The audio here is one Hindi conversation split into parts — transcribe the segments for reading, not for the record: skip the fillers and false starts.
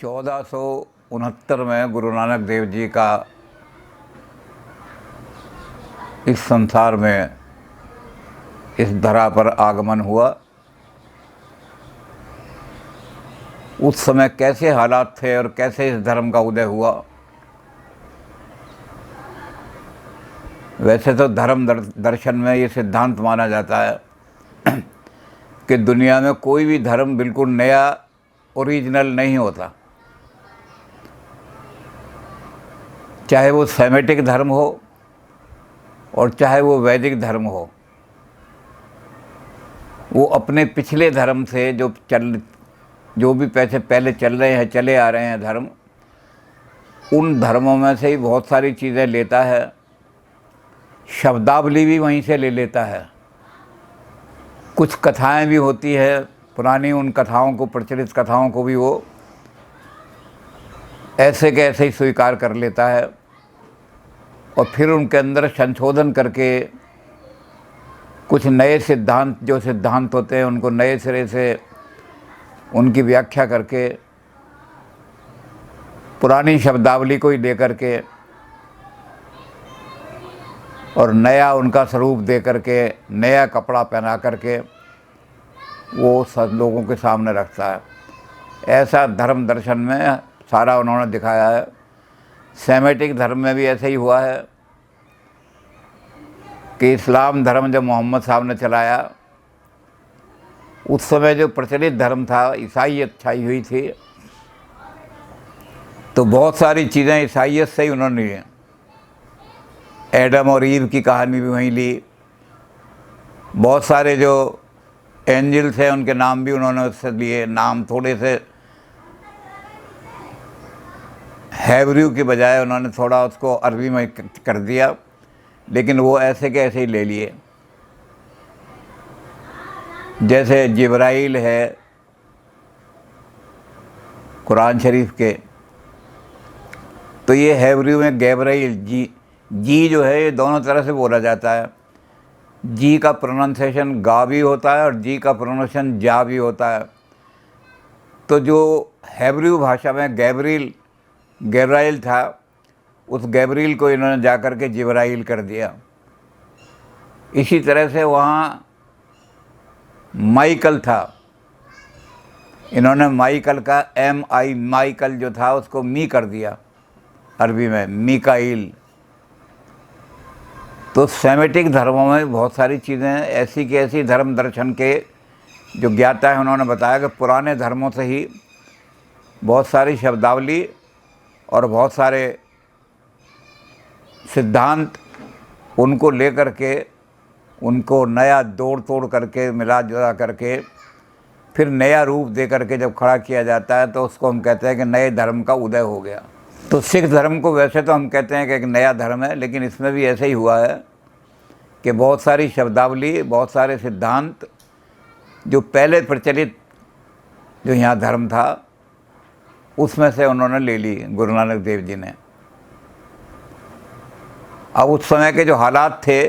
1469 में गुरु नानक देव जी का इस संसार में, इस धरा पर आगमन हुआ। उस समय कैसे हालात थे और कैसे इस धर्म का उदय हुआ। वैसे तो धर्म दर्शन में ये सिद्धांत माना जाता है कि दुनिया में कोई भी धर्म बिल्कुल नया ओरिजिनल नहीं होता। चाहे वो सेमेटिक धर्म हो और चाहे वो वैदिक धर्म हो, वो अपने पिछले धर्म से जो भी पहले चले आ रहे हैं धर्म, उन धर्मों में से ही बहुत सारी चीज़ें लेता है। शब्दावली भी वहीं से ले लेता है। कुछ कथाएं भी होती है पुरानी, उन कथाओं को, प्रचलित कथाओं को भी वो ऐसे के ऐसे ही स्वीकार कर लेता है और फिर उनके अंदर संशोधन करके कुछ नए सिद्धांत होते हैं, उनको नए सिरे से उनकी व्याख्या करके, पुरानी शब्दावली को ही दे करके और नया उनका स्वरूप दे करके, नया कपड़ा पहना करके वो सब लोगों के सामने रखता है। ऐसा धर्म दर्शन में सारा उन्होंने दिखाया है। सेमेटिक धर्म में भी ऐसे ही हुआ है कि इस्लाम धर्म जब मोहम्मद साहब ने चलाया, उस समय जो प्रचलित धर्म था, ईसाईयत छाई हुई थी, तो बहुत सारी चीज़ें ईसाईयत से ही उन्होंने ली। एडम और ईव की कहानी भी वहीं ली। बहुत सारे जो एंजल्स हैं उनके नाम भी उन्होंने उससे लिए। नाम थोड़े से हैब्रू की बजाय उन्होंने थोड़ा उसको अरबी में कर दिया, लेकिन वो ऐसे के ऐसे ही ले लिए। जैसे जिब्राइल है कुरान शरीफ के, तो ये हैब्रू में गैब्राइल, जी जो है ये दोनों तरह से बोला जाता है। जी का प्रोनाउंसिएशन गा भी होता है और जी का प्रोनाउंसिएशन जा भी होता है। तो जो हैब्रू भाषा में गैब्राइल था, उस गैब्रियल को इन्होंने जा कर के जिब्राइल कर दिया। इसी तरह से वहाँ माइकल था, इन्होंने माइकल का माइकल जो था उसको मी कर दिया, अरबी में मीकाइल। तो सेमेटिक धर्मों में बहुत सारी चीज़ें ऐसी की ऐसी धर्म दर्शन के जो ज्ञाता है उन्होंने बताया कि पुराने धर्मों से ही बहुत सारी शब्दावली और बहुत सारे सिद्धांत उनको लेकर के, उनको नया जोड़ तोड़ करके, मिला जुला करके, फिर नया रूप दे करके जब खड़ा किया जाता है तो उसको हम कहते हैं कि नए धर्म का उदय हो गया। तो सिख धर्म को वैसे तो हम कहते हैं कि एक नया धर्म है, लेकिन इसमें भी ऐसे ही हुआ है कि बहुत सारी शब्दावली, बहुत सारे सिद्धांत जो पहले प्रचलित जो यहाँ धर्म था, उसमें से उन्होंने ले ली गुरु नानक देव जी ने। अब उस समय के जो हालात थे,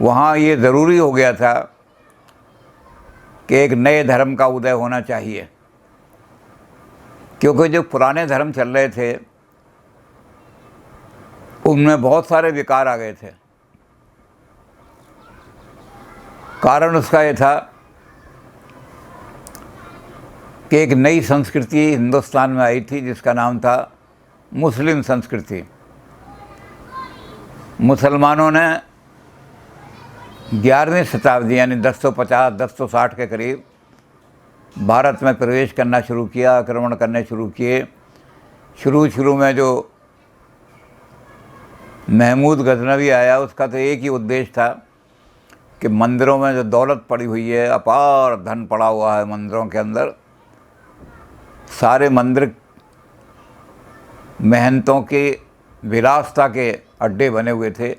वहाँ ये ज़रूरी हो गया था कि एक नए धर्म का उदय होना चाहिए, क्योंकि जो पुराने धर्म चल रहे थे उनमें बहुत सारे विकार आ गए थे। कारण उसका ये था कि एक नई संस्कृति हिंदुस्तान में आई थी जिसका नाम था मुस्लिम संस्कृति। मुसलमानों ने 11वीं शताब्दी यानी 1050-1060 के करीब भारत में प्रवेश करना शुरू किया, आक्रमण करने शुरू किए। शुरू में जो महमूद गजनवी आया, उसका तो एक ही उद्देश्य था कि मंदिरों में जो दौलत पड़ी हुई है, अपार धन पड़ा हुआ है मंदिरों के अंदर, सारे मंदिर महंतों के विलासता के अड्डे बने हुए थे।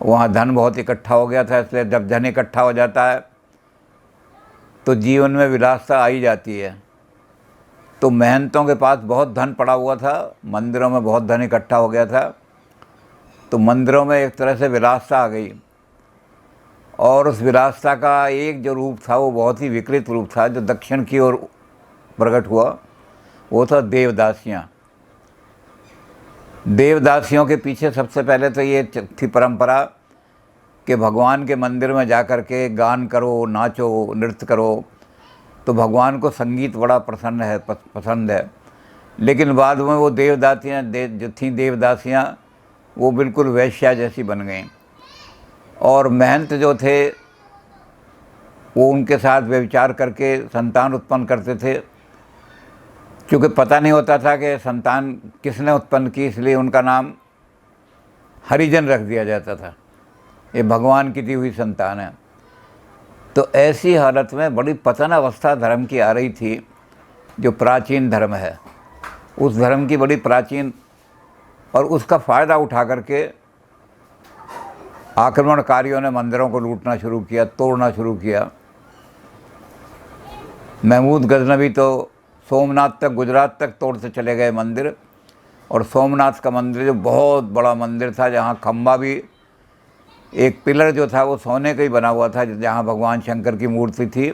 वहाँ धन बहुत इकट्ठा हो गया था, इसलिए जब धन इकट्ठा हो जाता है तो जीवन में विलासता आ ही जाती है। तो महंतों के पास बहुत धन पड़ा हुआ था, मंदिरों में बहुत धन इकट्ठा हो गया था, तो मंदिरों में एक तरह से विलासता आ गई। और उस विलासता का एक जो रूप था वो बहुत ही विकृत रूप था, जो दक्षिण की ओर प्रकट हुआ वो था देवदासियाँ। देवदासियों के पीछे सबसे पहले तो ये थी परंपरा कि भगवान के मंदिर में जा कर के गान करो, नाचो, नृत्य करो, तो भगवान को संगीत बड़ा पसंद है। लेकिन बाद में वो देवदासियाँ जो थीं देवदासियाँ वो बिल्कुल वैश्या जैसी बन गईं, और महंत जो थे वो उनके साथ व्यभिचार करके संतान उत्पन्न करते थे। क्योंकि पता नहीं होता था कि संतान किसने उत्पन्न की, इसलिए उनका नाम हरिजन रख दिया जाता था, ये भगवान की दी हुई संतान है। तो ऐसी हालत में बड़ी पतन अवस्था धर्म की आ रही थी। जो प्राचीन धर्म है उस धर्म की बड़ी प्राचीन, और उसका फ़ायदा उठा करके आक्रमणकारियों ने मंदिरों को लूटना शुरू किया, तोड़ना शुरू किया। महमूद गजनवी तो सोमनाथ तक, गुजरात तक तोड़ते चले गए मंदिर। और सोमनाथ का मंदिर जो बहुत बड़ा मंदिर था, जहाँ खम्बा भी, एक पिलर जो था वो सोने का ही बना हुआ था, जहाँ भगवान शंकर की मूर्ति थी,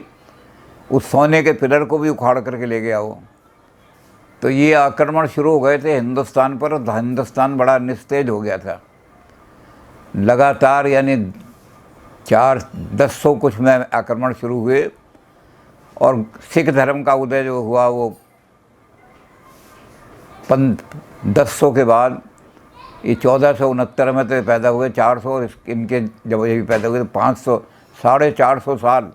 उस सोने के पिलर को भी उखाड़ करके ले गया वो। तो ये आक्रमण शुरू हो गए थे हिंदुस्तान पर, और हिंदुस्तान बड़ा निस्तेज हो गया था। लगातार यानी 400 कुछ में आक्रमण शुरू हुए, और सिख धर्म का उदय जो हुआ वो 1100 के बाद, ये 1469 में तो पैदा हुए, 400, और इनके जब ये भी पैदा हुए तो 500, 450 साल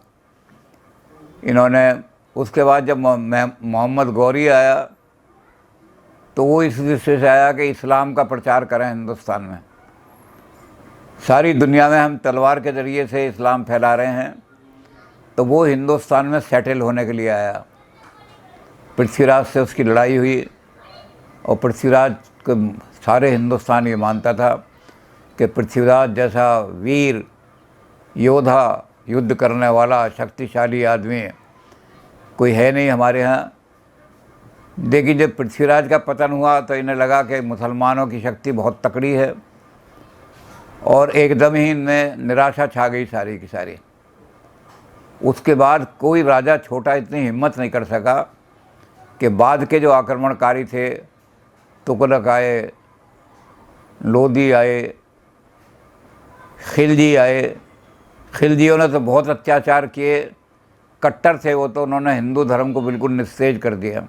इन्होंने। उसके बाद जब मोहम्मद गौरी आया तो वो इस दृष्टि से आया कि इस्लाम का प्रचार करें हिंदुस्तान में, सारी दुनिया में हम तलवार के ज़रिए से इस्लाम फैला रहे हैं। तो वो हिंदुस्तान में सेटल होने के लिए आया। पृथ्वीराज से उसकी लड़ाई हुई, और पृथ्वीराज को सारे हिंदुस्तान ये मानता था कि पृथ्वीराज जैसा वीर योद्धा, युद्ध करने वाला शक्तिशाली आदमी कोई है नहीं हमारे यहाँ। लेकिन जब पृथ्वीराज का पतन हुआ तो इन्हें लगा कि मुसलमानों की शक्ति बहुत तकड़ी है, और एकदम ही इनमें निराशा छा गई सारी की सारी। उसके बाद कोई राजा छोटा इतनी हिम्मत नहीं कर सका कि बाद के जो आक्रमणकारी थे, तुगलक आए, लोदी आए, खिलजी आए। खिलजियों ने तो बहुत अत्याचार किए, कट्टर थे वो, तो उन्होंने हिंदू धर्म को बिल्कुल निस्तेज कर दिया।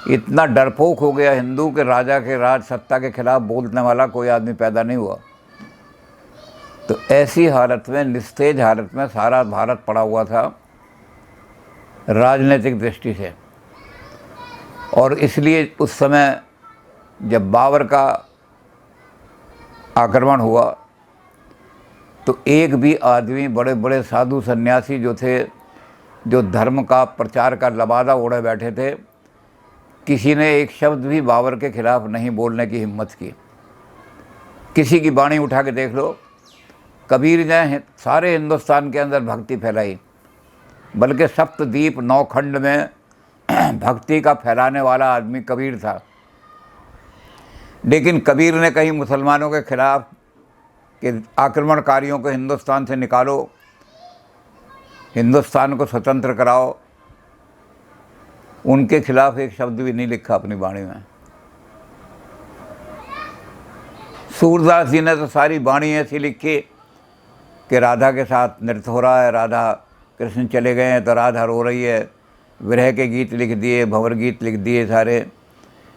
इतना डरपोक हो गया हिंदू के राजा के राज सत्ता के खिलाफ बोलने वाला कोई आदमी पैदा नहीं हुआ। तो ऐसी हालत में, निस्तेज हालत में सारा भारत पड़ा हुआ था राजनीतिक दृष्टि से। और इसलिए उस समय जब बाबर का आक्रमण हुआ तो एक भी आदमी, बड़े बड़े साधु सन्यासी जो थे, जो धर्म का प्रचार का लबादा ओढ़े बैठे थे, किसी ने एक शब्द भी बाबर के खिलाफ नहीं बोलने की हिम्मत की। किसी की वाणी उठा के देख लो, कबीर ने सारे हिंदुस्तान के अंदर भक्ति फैलाई, बल्कि सप्तद्वीप 9 खंड में भक्ति का फैलाने वाला आदमी कबीर था। लेकिन कबीर ने कहीं मुसलमानों के खिलाफ कि आक्रमणकारियों को हिंदुस्तान से निकालो, हिंदुस्तान को स्वतंत्र कराओ, उनके खिलाफ एक शब्द भी नहीं लिखा अपनी वाणी में। सूरदास जी ने तो सारी वाणी ऐसी लिखी कि राधा के साथ नृत्य हो रहा है, राधा कृष्ण चले गए हैं तो राधा रो रही है, विरह के गीत लिख दिए, भंवर गीत लिख दिए सारे।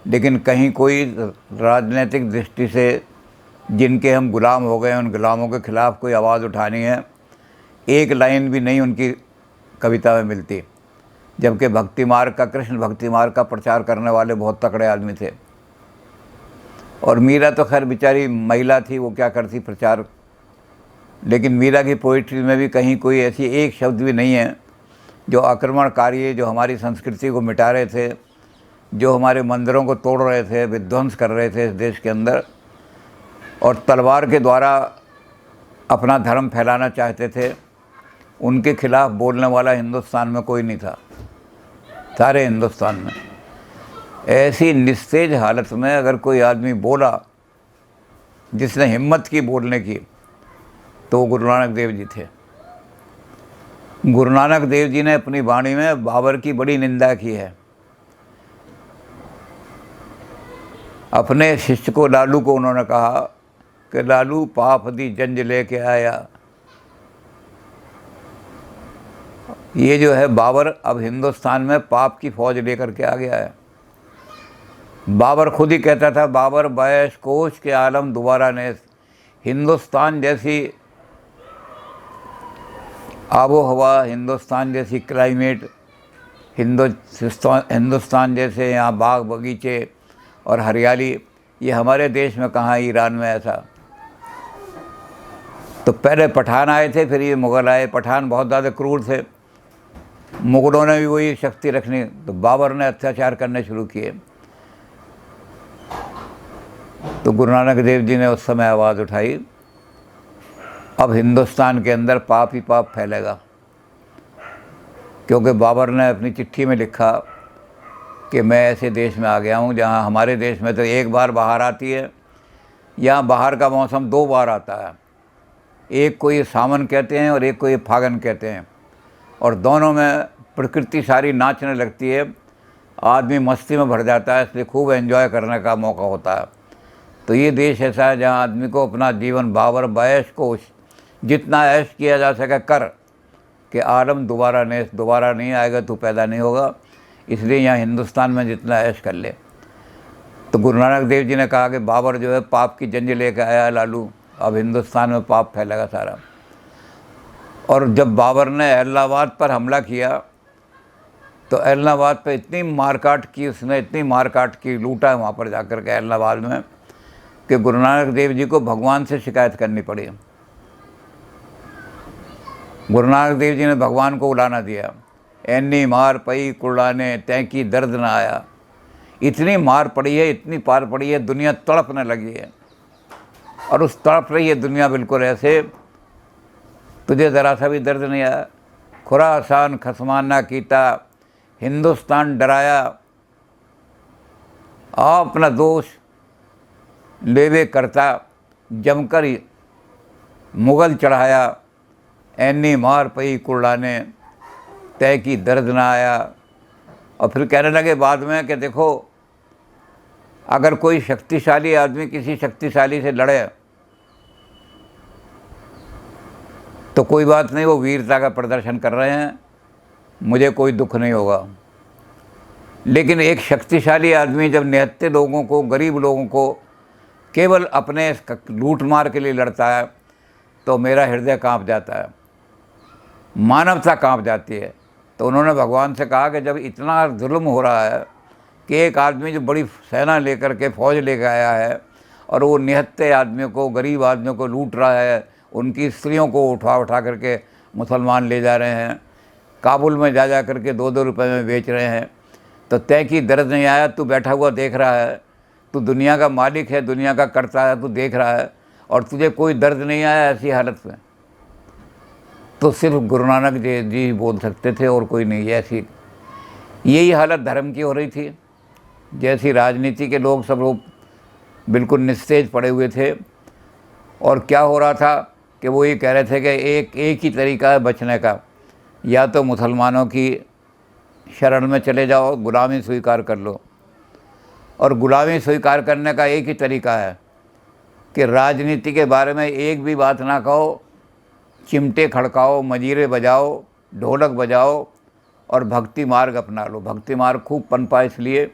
लेकिन कहीं कोई राजनीतिक दृष्टि से जिनके हम गुलाम हो गए, उन गुलामों के खिलाफ कोई आवाज़ उठानी है, एक लाइन भी नहीं उनकी कविता में मिलती। जबकि भक्ति मार्ग का, कृष्ण भक्ति मार्ग का प्रचार करने वाले बहुत तकड़े आदमी थे। और मीरा तो खैर बेचारी महिला थी, वो क्या करती प्रचार। लेकिन मीरा की पोइट्री में भी कहीं कोई ऐसी एक शब्द भी नहीं है जो आक्रमणकारी, जो हमारी संस्कृति को मिटा रहे थे, जो हमारे मंदिरों को तोड़ रहे थे, विध्वंस कर रहे थे इस देश के अंदर, और तलवार के द्वारा अपना धर्म फैलाना चाहते थे, उनके खिलाफ बोलने वाला हिंदुस्तान में कोई नहीं था, सारे हिंदुस्तान में। ऐसी निस्तेज हालत में अगर कोई आदमी बोला जिसने हिम्मत की बोलने की, तो गुरु नानक देव जी थे। गुरु नानक देव जी ने अपनी वाणी में बाबर की बड़ी निंदा की है। अपने शिष्य को लालू को उन्होंने कहा कि लालू पाप दी जंज लेके आया। ये जो है बाबर अब हिंदुस्तान में पाप की फौज लेकर के आ गया है। बाबर खुद ही कहता था, बाबर बैश कोश के आलम दोबारा ने, हिंदुस्तान जैसी आबो हवा, हिंदुस्तान जैसी क्लाइमेट, हिंदुस्तान जैसे यहाँ बाग बगीचे और हरियाली, ये हमारे देश में कहाँ, ईरान में ऐसा। तो पहले पठान आए थे, फिर ये मुग़ल आए। पठान बहुत ज़्यादा क्रूर थे, मुग़लों ने भी वही शक्ति रखनी, तो बाबर ने अत्याचार करने शुरू किए। तो गुरु नानक देव जी ने उस समय आवाज़ उठाई, अब हिंदुस्तान के अंदर पाप ही पाप फैलेगा। क्योंकि बाबर ने अपनी चिट्ठी में लिखा कि मैं ऐसे देश में आ गया हूँ जहाँ हमारे देश में तो एक बार बाहर आती है, यहाँ बाहर का मौसम 2 बार आता है। एक को ये सावन कहते हैं और एक को ये फागन कहते हैं, और दोनों में प्रकृति सारी नाचने लगती है, आदमी मस्ती में भर जाता है, इसलिए खूब एंजॉय करने का मौका होता है। तो ये देश ऐसा है जहाँ आदमी को अपना जीवन बाबर बैश कोश, जितना ऐश किया जा सके कर, कि आलम दोबारा नहीं आएगा, तू पैदा नहीं होगा, इसलिए यहाँ हिंदुस्तान में जितना ऐश कर ले। तो गुरु नानक देव जी ने कहा कि बाबर जो है पाप की जंज लेकर आया लालू, अब हिंदुस्तान में पाप फैलेगा सारा। और जब बाबर ने इलाहाबाद पर हमला किया तो इलाहाबाद पे इतनी मारकाट की उसने, इतनी मारकाट की, लूटा वहाँ पर जाकर के इलाहाबाद में, कि गुरु नानक देव जी को भगवान से शिकायत करनी पड़ी। गुरु नानक देव जी ने भगवान को बुलाना दिया, एनी मार पई कुड़ाने तैंकी दर्द न आया। इतनी मार पड़ी है, इतनी पार पड़ी है, दुनिया तड़पने लगी है, और उस तड़प रही है दुनिया बिल्कुल ऐसे, तुझे ज़रा सा भी दर्द नहीं आया। खुरासान खसमाना कीता, हिंदुस्तान डराया, आप अपना दोष लेवे करता, जमकर मुग़ल चढ़ाया, ऐनी मार पई कुड़ाने तय की दर्द ना आया। और फिर कहने लगे बाद में कि देखो, अगर कोई शक्तिशाली आदमी किसी शक्तिशाली से लड़े तो कोई बात नहीं, वो वीरता का प्रदर्शन कर रहे हैं, मुझे कोई दुख नहीं होगा। लेकिन एक शक्तिशाली आदमी जब निहत्थे लोगों को, गरीब लोगों को केवल अपने लूट मार के लिए लड़ता है तो मेरा हृदय कांप जाता है, मानवता कांप जाती है। तो उन्होंने भगवान से कहा कि जब इतना जुल्म हो रहा है कि एक आदमी जो बड़ी सेना लेकर के फौज लेकर आया है और वो निहत्थे आदमियों को, गरीब आदमियों को लूट रहा है, उनकी स्त्रियों को उठा करके मुसलमान ले जा रहे हैं, काबुल में जा करके 2-2 रुपये में बेच रहे हैं, तो तय की दर्द नहीं आया। तू बैठा हुआ देख रहा है, तू दुनिया का मालिक है, दुनिया का करता है, तू देख रहा है, और तुझे कोई दर्द नहीं आया ऐसी हालत में। तो सिर्फ गुरु नानक देव जी बोल सकते थे और कोई नहीं। ऐसी यही हालत धर्म की हो रही थी। जैसी राजनीति के लोग सब लोग बिल्कुल निस्तेज पड़े हुए थे, और क्या हो रहा था कि वो ये कह रहे थे कि एक ही तरीका है बचने का, या तो मुसलमानों की शरण में चले जाओ, गुलामी स्वीकार कर लो। और गुलामी स्वीकार करने का एक ही तरीका है कि राजनीति के बारे में एक भी बात ना कहो, चिमटे खड़काओ, मजीरे बजाओ, ढोलक बजाओ और भक्ति मार्ग अपना लो। भक्ति मार्ग खूब पनपा इसलिए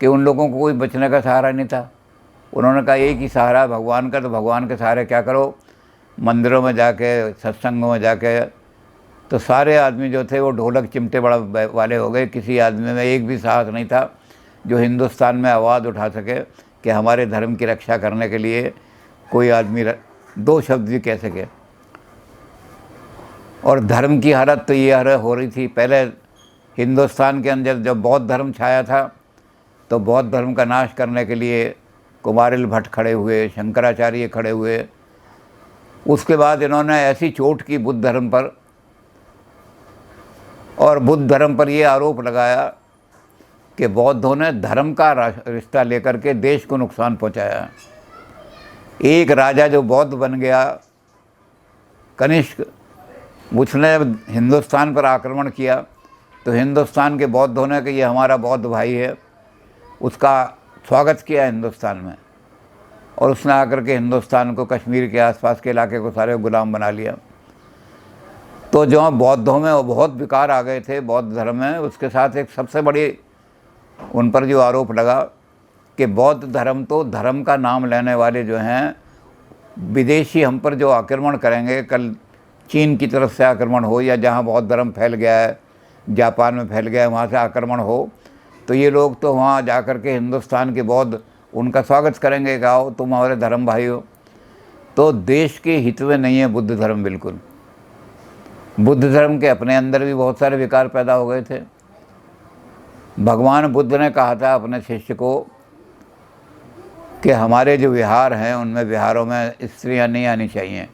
कि उन लोगों को कोई बचने का सहारा नहीं था। उन्होंने कहा एक ही सहारा भगवान का, तो भगवान के सहारे क्या करो, मंदिरों में जाके, सत्संगों में जाके। तो सारे आदमी जो थे वो ढोलक चिमटे बड़ा वाले हो गए। किसी आदमी में एक भी साहस नहीं था जो हिंदुस्तान में आवाज़ उठा सके कि हमारे धर्म की रक्षा करने के लिए कोई आदमी 2 शब्द भी कह सके। और धर्म की हालत तो ये हो रही थी। पहले हिंदुस्तान के अंदर जब बौद्ध धर्म छाया था तो बौद्ध धर्म का नाश करने के लिए कुमारिल भट्ट खड़े हुए, शंकराचार्य खड़े हुए। उसके बाद इन्होंने ऐसी चोट की बुद्ध धर्म पर, और बुद्ध धर्म पर ये आरोप लगाया कि बौद्धों ने धर्म का रिश्ता लेकर के देश को नुकसान पहुंचाया। एक राजा जो बौद्ध बन गया, कनिष्क, उसने जब हिंदुस्तान पर आक्रमण किया तो हिंदुस्तान के बौद्धों ने कि ये हमारा बौद्ध भाई है, उसका स्वागत किया हिंदुस्तान में। और उसने आकर के हिंदुस्तान को, कश्मीर के आसपास के इलाके को सारे गुलाम बना लिया। तो जो बौद्धों में वो बहुत विकार आ गए थे बौद्ध धर्म में, उसके साथ एक सबसे बड़ी उन पर जो आरोप लगा कि बौद्ध धर्म तो धर्म का नाम लेने वाले जो हैं विदेशी हम पर जो आक्रमण करेंगे, कल चीन की तरफ से आक्रमण हो या जहाँ बौद्ध धर्म फैल गया है, जापान में फैल गया है, वहाँ से आक्रमण हो, तो ये लोग तो वहाँ जा कर के हिंदुस्तान के बौद्ध उनका स्वागत करेंगे कि आओ तुम हमारे धर्म भाई हो। तो देश के हित में नहीं है बुद्ध धर्म बिल्कुल। बुद्ध धर्म के अपने अंदर भी बहुत सारे विकार पैदा हो गए थे। भगवान बुद्ध ने कहा था अपने शिष्य को कि हमारे जो विहार हैं उनमें विहारों में स्त्रियां नहीं आनी चाहिए,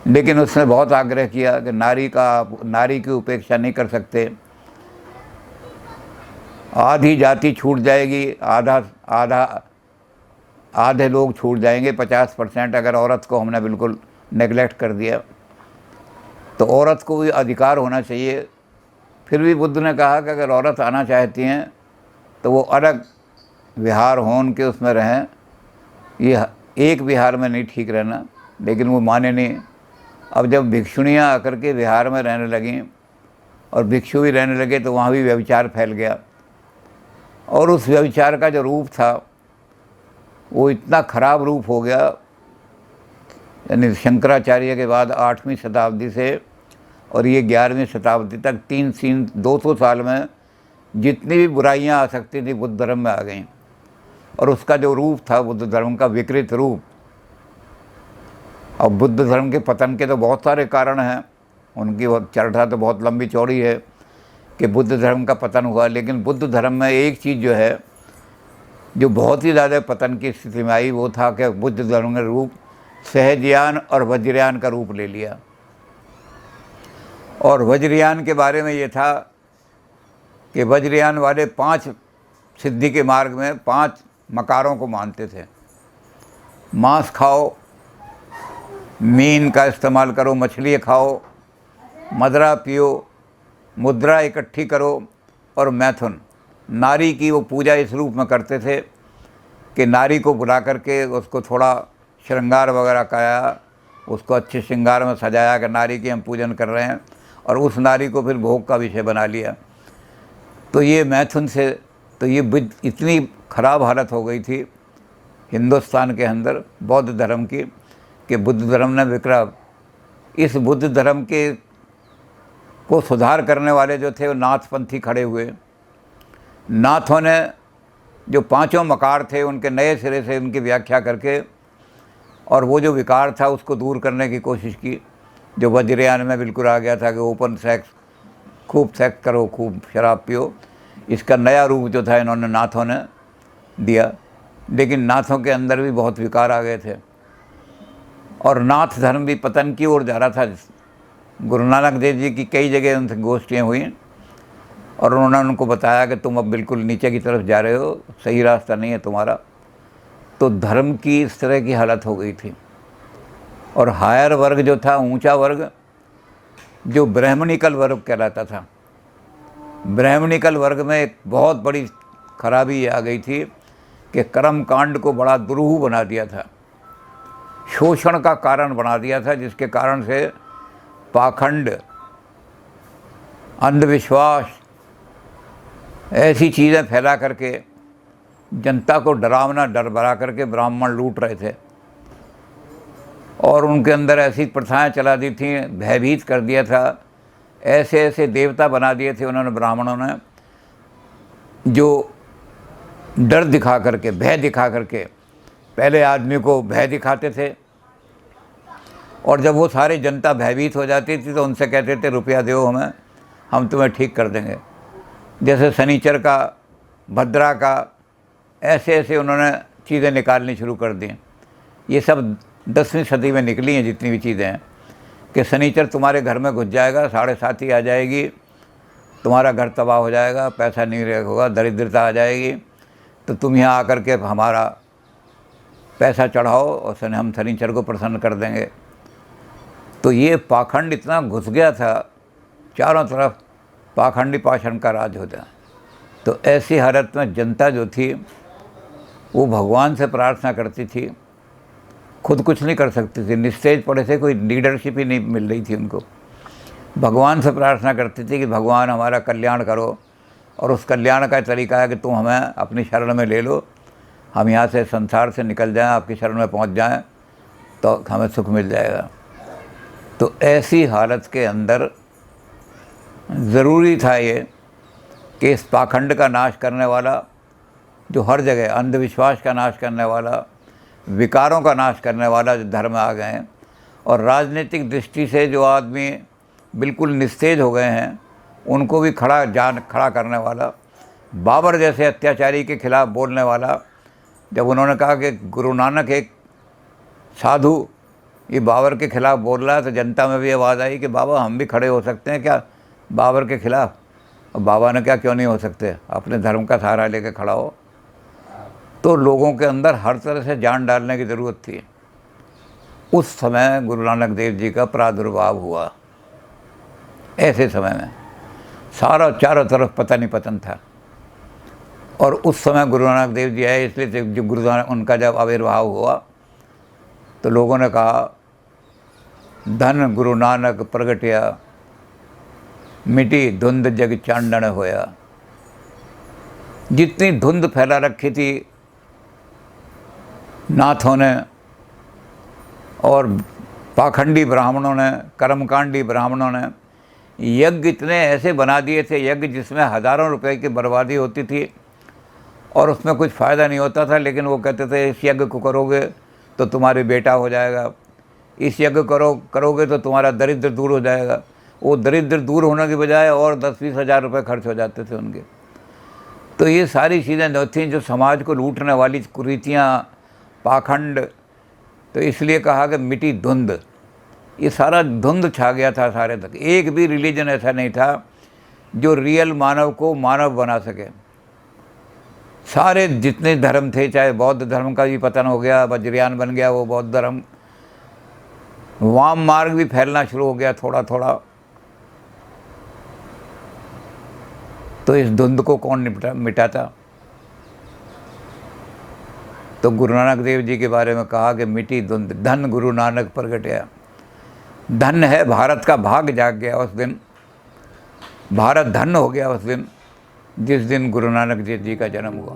लेकिन उसने बहुत आग्रह किया कि नारी की उपेक्षा नहीं कर सकते, आधी जाति छूट जाएगी, आधे लोग छूट जाएंगे, 50% अगर औरत को हमने बिल्कुल नेगलेक्ट कर दिया। तो औरत को भी अधिकार होना चाहिए। फिर भी बुद्ध ने कहा कि अगर औरत आना चाहती हैं तो वो अलग विहार हो, उनके उसमें रहें, ये एक विहार में नहीं ठीक रहना। लेकिन वो माने नहीं। अब जब भिक्षुणियाँ आकर के विहार में रहने लगीं और भिक्षु भी रहने लगे तो वहाँ भी व्यभिचार फैल गया। और उस व्यभिचार का जो रूप था वो इतना खराब रूप हो गया, यानी शंकराचार्य के बाद 8वीं शताब्दी से और ये 11वीं शताब्दी तक 200 साल में जितनी भी बुराइयां आ सकती थी बुद्ध धर्म में आ गईं। और उसका जो रूप था बुद्ध धर्म का विकृत रूप। और बुद्ध धर्म के पतन के तो बहुत सारे कारण हैं, उनकी चर्चा तो बहुत लंबी चौड़ी है कि बुद्ध धर्म का पतन हुआ। लेकिन बुद्ध धर्म में एक चीज़ जो है जो बहुत ही ज़्यादा पतन की स्थिति में आई, वो था कि बुद्ध धर्म ने रूप सहजयान और वज्रयान का रूप ले लिया। और वज्रयान के बारे में ये था कि वज्रयान वाले 5 सिद्धि के मार्ग में 5 मकारों को मानते थे। मांस खाओ, मीन का इस्तेमाल करो, मछली खाओ, मदरा पियो, मुद्रा इकट्ठी करो और मैथुन। नारी की वो पूजा इस रूप में करते थे कि नारी को बुला करके उसको थोड़ा श्रृंगार वगैरह कराया, उसको अच्छे श्रृंगार में सजाया कि नारी की हम पूजन कर रहे हैं, और उस नारी को फिर भोग का विषय बना लिया। तो ये मैथुन से तो ये इतनी ख़राब हालत हो गई थी हिंदुस्तान के अंदर बौद्ध धर्म की कि बुद्ध धर्म ने विक्रम इस बुद्ध धर्म के को सुधार करने वाले जो थे वो नाथपंथी खड़े हुए। नाथों ने जो 5 मकार थे उनके नए सिरे से उनकी व्याख्या करके और वो जो विकार था उसको दूर करने की कोशिश की, जो वज्रयान में बिल्कुल आ गया था कि ओपन सेक्स, खूब सेक्स करो, खूब शराब पियो। इसका नया रूप जो था इन्होंने नाथों ने दिया। लेकिन नाथों के अंदर भी बहुत विकार आ गए थे और नाथ धर्म भी पतन की ओर जा रहा था। गुरु नानक देव जी की कई जगह उनसे गोष्ठियाँ हुई और उन्होंने उनको बताया कि तुम अब बिल्कुल नीचे की तरफ जा रहे हो, सही रास्ता नहीं है तुम्हारा। तो धर्म की इस तरह की हालत हो गई थी। और हायर वर्ग जो था, ऊंचा वर्ग, जो ब्राह्मणिकल वर्ग कहलाता था, ब्राह्मणिकल वर्ग में एक बहुत बड़ी खराबी आ गई थी कि कर्म कांड को बड़ा दुरूह बना दिया था, शोषण का कारण बना दिया था, जिसके कारण से पाखंड, अंधविश्वास, ऐसी चीज़ें फैला करके जनता को डरावना डर बना करके ब्राह्मण लूट रहे थे और उनके अंदर ऐसी प्रथाएं चला दी थी, भयभीत कर दिया था। ऐसे ऐसे देवता बना दिए थे उन्होंने, ब्राह्मणों ने, जो डर दिखा करके, भय दिखा करके पहले आदमी को भय दिखाते थे और जब वो सारी जनता भयभीत हो जाती थी तो उनसे कहते थे रुपया दो हमें, हम तुम्हें ठीक कर देंगे। जैसे शनिचर का, भद्रा का, ऐसे ऐसे उन्होंने चीज़ें निकालनी शुरू कर दी। ये सब 10वीं सदी में निकली हैं जितनी भी चीज़ें हैं कि शनिचर तुम्हारे घर में घुस जाएगा, 7:30 आ जाएगी, तुम्हारा घर तबाह हो जाएगा, पैसा नहीं होगा, दरिद्रता आ जाएगी, तो तुम यहाँ आकर के हमारा पैसा चढ़ाओ और हम शनिचर को प्रसन्न कर देंगे। तो ये पाखंड इतना घुस गया था, चारों तरफ पाखंडी पाषाण का राज होता। तो ऐसी हालत में जनता जो थी वो भगवान से प्रार्थना करती थी, खुद कुछ नहीं कर सकती थी, निस्तेज पड़े थे, कोई लीडरशिप ही नहीं मिल रही थी उनको। भगवान से प्रार्थना करती थी कि भगवान हमारा कल्याण करो, और उस कल्याण का तरीका है कि तुम हमें अपनी शरण में ले लो, हम यहाँ से संसार से निकल जाएं, आपकी शरण में पहुँच जाएं तो हमें सुख मिल जाएगा। तो ऐसी हालत के अंदर ज़रूरी था ये कि इस पाखंड का नाश करने वाला, जो हर जगह अंधविश्वास का नाश करने वाला, विकारों का नाश करने वाला जो धर्म आ गए हैं, और राजनीतिक दृष्टि से जो आदमी बिल्कुल निस्तेज हो गए हैं उनको भी खड़ा करने वाला, बाबर जैसे अत्याचारी के खिलाफ बोलने वाला। जब उन्होंने कहा कि गुरु नानक एक साधु ये बाबर के खिलाफ बोल रहा है, तो जनता में भी आवाज़ आई कि बाबा हम भी खड़े हो सकते हैं क्या बाबर के खिलाफ। और बाबा ने क्या, क्यों नहीं हो सकते, अपने धर्म का सहारा लेकर खड़ा हो। तो लोगों के अंदर हर तरह से जान डालने की ज़रूरत थी। उस समय गुरु नानक देव जी का प्रादुर्भाव हुआ। ऐसे समय में सारा चारों तरफ पता नहीं पतन था, और उस समय गुरु नानक देव जी आए, इसलिए जो गुरु नानक उनका जब आविर्भाव हुआ तो लोगों ने कहा धन गुरु नानक प्रगटिया, मिटी धुंध जग चांदन होया। जितनी धुंध फैला रखी थी नाथों ने और पाखंडी ब्राह्मणों ने, कर्मकांडी ब्राह्मणों ने, यज्ञ इतने ऐसे बना दिए थे, यज्ञ जिसमें हज़ारों रुपए की बर्बादी होती थी और उसमें कुछ फ़ायदा नहीं होता था। लेकिन वो कहते थे इस यज्ञ को करोगे तो तुम्हारे बेटा हो जाएगा, इस यज्ञ करोगे तो तुम्हारा दरिद्र दूर हो जाएगा। वो दरिद्र दूर होने की बजाय और 10-20 हज़ार रुपये खर्च हो जाते थे उनके। तो ये सारी चीज़ें जो थीं, जो समाज को लूटने वाली कुरीतियाँ, पाखंड, तो इसलिए कहा कि मिटी धुंध, ये सारा धुंध छा गया था सारे तक। एक भी रिलीजन ऐसा नहीं था जो रियल मानव को मानव बना सके। सारे जितने धर्म थे, चाहे बौद्ध धर्म का भी पतन हो गया, वज्रयान बन गया वो बौद्ध धर्म, वाम मार्ग भी फैलना शुरू हो गया थोड़ा थोड़ा। तो इस धुंध को कौन मिटाता? तो गुरु नानक देव जी के बारे में कहा कि मिटी धुंध, धन गुरु नानक प्रगटिया। धन है, भारत का भाग जाग गया उस दिन, भारत धन्य हो गया उस दिन जिस दिन गुरु नानक देव जी का जन्म हुआ।